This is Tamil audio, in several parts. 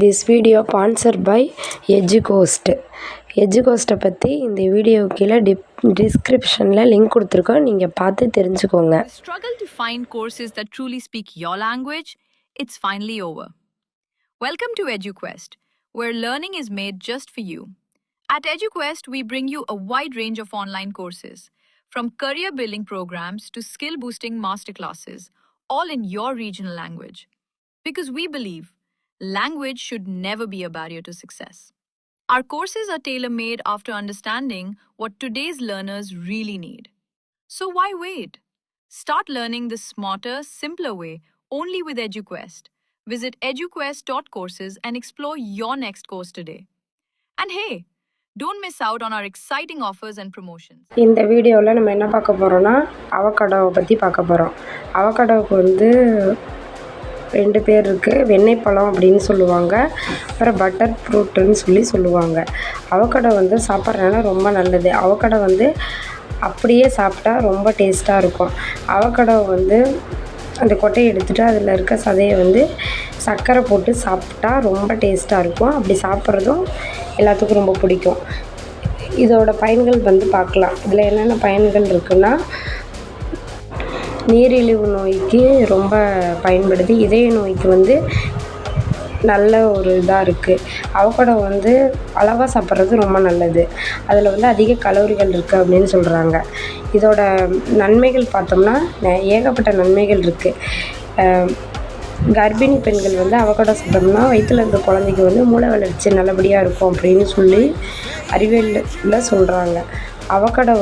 This video sponsored by EduCoast. EduCoast பற்றி இந்த வீடியோ கீழே டிஸ்கிரிப்ஷனில் லிங்க் கொடுத்துருக்கோம், நீங்கள் பார்த்து தெரிஞ்சுக்கோங்க. The struggle to find courses that truly speak your language, it's finally over. Welcome to EduQuest, where learning is made just for you. At EduQuest, we bring you a wide range of online courses, from career building programs to skill boosting masterclasses, all in your regional language. Because we believe language should never be a barrier to success. Our courses are tailor-made after understanding what today's learners really need. So why wait? Start learning the smarter, simpler way only with EduQuest. Visit eduquest.courses and explore your next course today. And hey, don't miss out on our exciting offers and promotions. இந்த வீடியோவில் நம்ம என்ன பார்க்க போகிறோம்னா அவகடாவை பற்றி பார்க்க போகிறோம். அவகடாவுக்கு ரெண்டு பேர் இருக்குது. வெண்ணெய் பழம் அப்படின்னு சொல்லுவாங்க, அப்புறம் பட்டர் ஃப்ரூட்டுன்னு சொல்லுவாங்க. அவகடா சாப்பிட்றதுனால ரொம்ப நல்லது. அவகடா அப்படியே சாப்பிட்டா ரொம்ப டேஸ்ட்டாக இருக்கும். அவகடாவை அந்த கொட்டையை எடுத்துகிட்டு அதில் இருக்க சதையை சர்க்கரை போட்டு சாப்பிட்டா ரொம்ப டேஸ்ட்டாக இருக்கும். அப்படி சாப்பிட்றதும் எல்லாத்துக்கும் ரொம்ப பிடிக்கும். இதோட பயன்கள் பார்க்கலாம். இதில் என்னென்ன பயன்கள் இருக்குன்னா, நீரிழிவு நோய்க்கு ரொம்ப பயன்படுது. இதய நோய்க்கு நல்ல ஒரு இதாக இருக்குது. அவகடா அளவாக சாப்பிட்றது ரொம்ப நல்லது. அதில் அதிக கலோரிகள் இருக்குது அப்படின்னு சொல்கிறாங்க. இதோட நன்மைகள் பார்த்தோம்னா ஏகப்பட்ட நன்மைகள் இருக்குது. கர்ப்பிணி பெண்கள் அவகடா சாப்பிட்டோம்னா வயிற்றில் இருக்க குழந்தைக்கு மூளை வளர்ச்சி நல்லபடியாக இருக்கும் அப்படின்னு அறிவியலில் சொல்கிறாங்க. அவகடா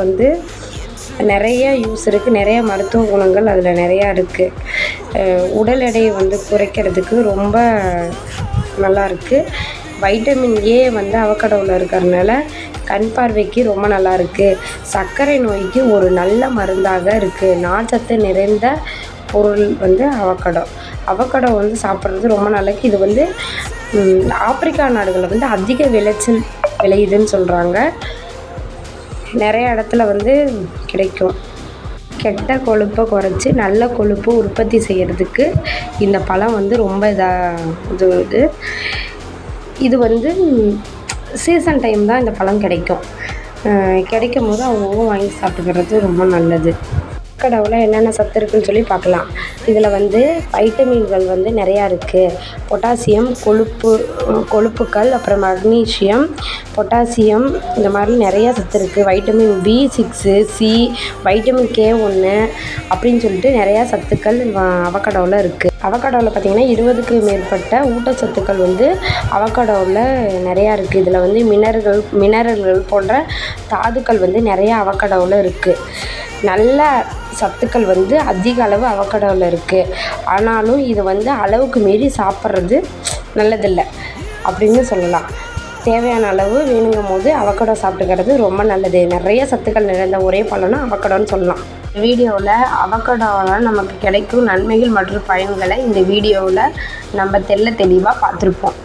நிறைய யூஸ் இருக்குது, நிறைய மருத்துவ குணங்கள் அதில் நிறையா இருக்குது. உடல் எடையை குறைக்கிறதுக்கு ரொம்ப நல்லா இருக்குது. வைட்டமின் ஏ அவகடாவில் இருக்கிறதுனால கண் பார்வைக்கு ரொம்ப நல்லா இருக்குது. சர்க்கரை நோய்க்கு ஒரு நல்ல மருந்தாக இருக்குது. நார்ச்சத்து நிறைந்த பொருள் அவகடா. அவகடா சாப்பிட்றது ரொம்ப நல்லது. இது ஆப்பிரிக்கா நாடுகளில் அதிக விளைச்சல் விளையுதுன்னு சொல்கிறாங்க. நிறைய இடத்துல கிடைக்கும். கெட்ட கொழுப்பை குறைச்சி நல்ல கொழுப்பு உற்பத்தி செய்கிறதுக்கு இந்த பழம் ரொம்ப உதவுது. இது சீசன் டைம் தான் இந்த பழம் கிடைக்கும் போது அவங்க வாங்கி சாப்பிட்டுக்கிறது ரொம்ப நல்லது. அவகடாவில் என்னென்ன சத்து இருக்குதுன்னு பார்க்கலாம். இதில் வைட்டமின்கள் நிறையா இருக்குது. பொட்டாசியம், கொழுப்புக்கள், அப்புறம் மக்னீசியம், பொட்டாசியம், இந்த மாதிரி நிறையா சத்து இருக்குது. Vitamin B6, C, vitamin K1 அப்படின்னு நிறையா சத்துக்கள் அவகடாவில் இருக்குது. அவகடாவில் பார்த்திங்கன்னா 20க்கு மேற்பட்ட ஊட்டச்சத்துக்கள் அவகடாவில் நிறையா இருக்குது. இதில் மினரல்கள் போன்ற தாதுக்கள் நிறையா அவகடாவில் இருக்குது. நல்ல சத்துக்கள் அதிக அளவு அவகடாவில் இருக்குது. ஆனாலும் இது அளவுக்கு மீறி சாப்பிட்றது நல்லதில்லை அப்படின்னு சொல்லலாம். தேவையான அளவு வேணுங்கும் போது அவகடா சாப்பிட்டுக்கிறது ரொம்ப நல்லது. நிறைய சத்துக்கள் நிறைந்த ஒரே பழம்னா அவகடான்னு சொல்லலாம். வீடியோவில் அவகடாவால் நமக்கு கிடைக்கும் நன்மைகள் மற்றும் பயன்களை இந்த வீடியோவில் நம்ம தெளிவாக பார்த்துருப்போம்.